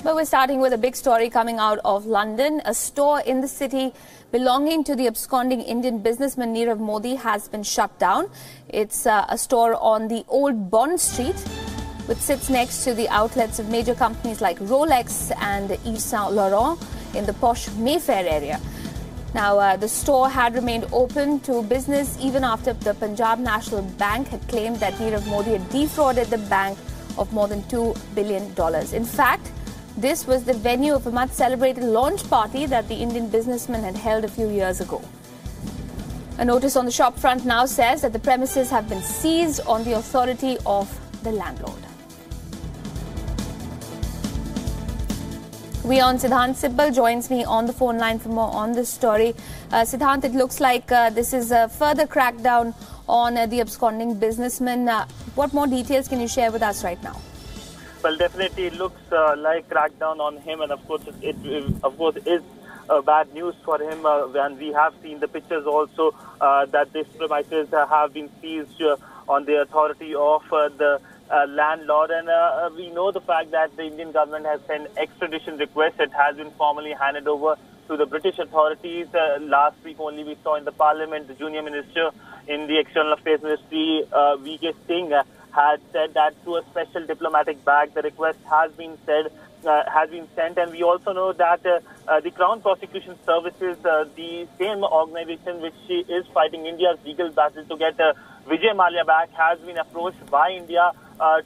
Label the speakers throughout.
Speaker 1: But we're starting with a big story coming out of London. A store in the city belonging to the absconding Indian businessman Nirav Modi has been shut down. It's a store on the Old Bond Street, which sits next to the outlets of major companies like Rolex and Yves Saint Laurent in the posh Mayfair area. Now, the store had remained open to business even after the Punjab National Bank had claimed that Nirav Modi had defrauded the bank of more than $2 billion. In fact, this was the venue of a much celebrated launch party that the Indian businessman had held a few years ago. A notice on the shop front now says that the premises have been seized on the authority of the landlord. WION Siddhant Sibbal joins me on the phone line for more on this story. Siddhant, it looks like this is a further crackdown on the absconding businessman. What more details can you share with us right now?
Speaker 2: Well, definitely it looks like crackdown on him, and of course it is bad news for him. And we have seen the pictures also that these premises have been seized on the authority of the landlord, and we know the fact that the Indian government has sent extradition request. It has been formally handed over to the British authorities. Last week only we saw in the Parliament the junior minister in the External Affairs Ministry, V.K. Singh, had said that through a special diplomatic bag the request has been sent, and we also know that the Crown Prosecution Services, the same organization which is fighting India's legal battle to get Vijay Mallya back, has been approached by India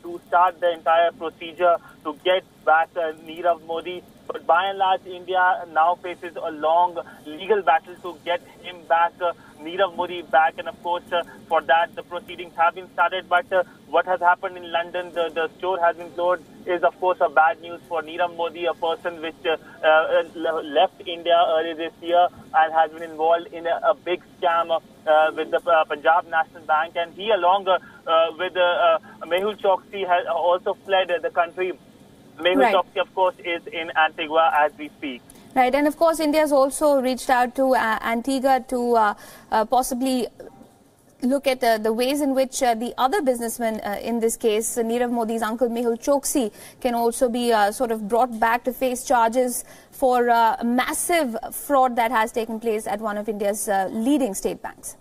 Speaker 2: to start the entire procedure to get back Nirav Modi. But by and large, India now faces a long legal battle to get him back, Nirav Modi back. And of course, for that, the proceedings have been started. But what has happened in London, the store has been closed, is of course a bad news for Nirav Modi, a person which left India earlier this year and has been involved in a big scam with the Punjab National Bank. And he, along with Mehul Choksi, has also fled the country. Mehul Choksi, of course, is in Antigua as we speak.
Speaker 1: Right, and of course, India has also reached out to Antigua to possibly look at the ways in which the other businessmen, in this case, Nirav Modi's uncle Mehul Choksi, can also be sort of brought back to face charges for massive fraud that has taken place at one of India's leading state banks.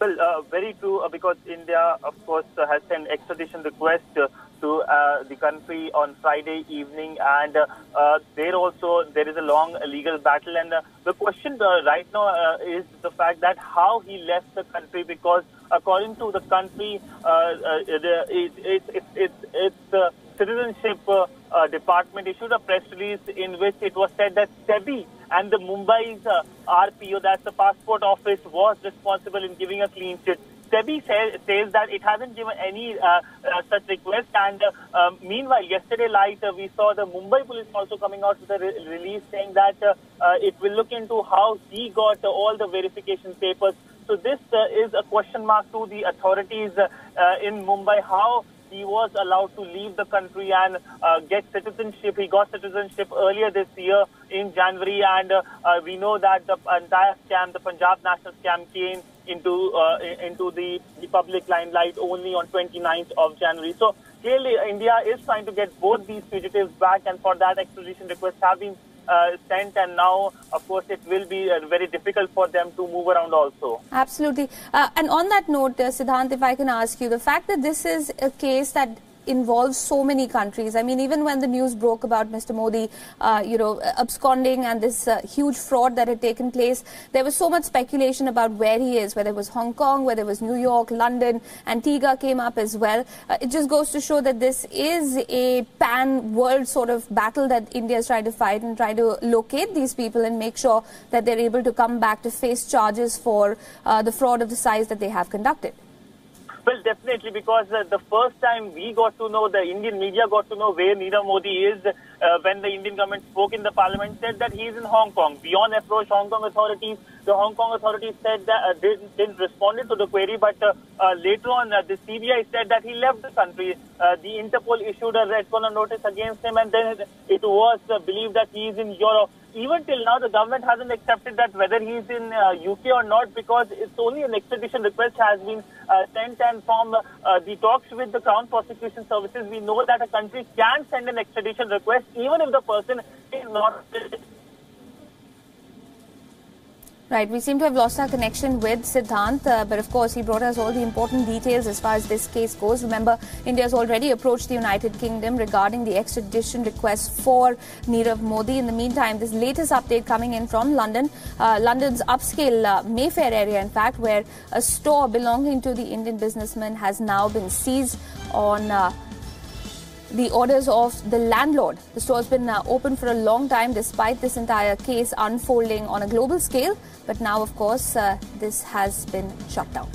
Speaker 2: Well, very true, because India, of course, has sent extradition request to the country on Friday evening, and there is a long legal battle. And the question right now is the fact that how he left the country, because according to the country, its citizenship department issued a press release in which it was said that SEBI and the Mumbai's RPO, that's the passport office, was responsible in giving a clean sheet. SEBI says that it hasn't given any such request, and meanwhile, yesterday night we saw the Mumbai police also coming out with a release saying that it will look into how he got all the verification papers. So this is a question mark to the authorities in Mumbai, how he was allowed to leave the country and get citizenship. He got citizenship earlier this year in January, and we know that the entire scam, the Punjab National scam, came into the public limelight only on 29th of January. So clearly, India is trying to get both these fugitives back, and for that, extradition requests have been sent, and now, of course, it will be very difficult for them to move around also.
Speaker 1: Absolutely. And on that note, Siddhant, if I can ask you, the fact that this is a case that involves so many countries. I mean, even when the news broke about Mr. Modi, absconding and this huge fraud that had taken place, there was so much speculation about where he is, whether it was Hong Kong, whether it was New York, London, Antigua came up as well. It just goes to show that this is a pan-world sort of battle that India is trying to fight and try to locate these people and make sure that they're able to come back to face charges for the fraud of the size that they have conducted.
Speaker 2: Well, definitely, because the first time we got to know, the Indian media got to know where Nirav Modi is, when the Indian government spoke in the parliament, said that he is in Hong Kong. WION approached Hong Kong authorities. The Hong Kong authorities said that didn't respond to the query, but later on, the CBI said that he left the country. The Interpol issued a red corner notice against him, and then it was believed that he is in Europe. Even till now, the government hasn't accepted that whether he is in UK or not, because it's only an extradition request has been sent, and from the talks with the Crown Prosecution Services, we know that a country can send an extradition request even if the person is not.
Speaker 1: Right, we seem to have lost our connection with Siddhant, but of course he brought us all the important details as far as this case goes. Remember, India has already approached the United Kingdom regarding the extradition request for Nirav Modi. In the meantime, this latest update coming in from London, London's upscale Mayfair area, in fact, where a store belonging to the Indian businessman has now been seized on the orders of the landlord. The store has been open for a long time despite this entire case unfolding on a global scale. But now, of course, this has been shut down.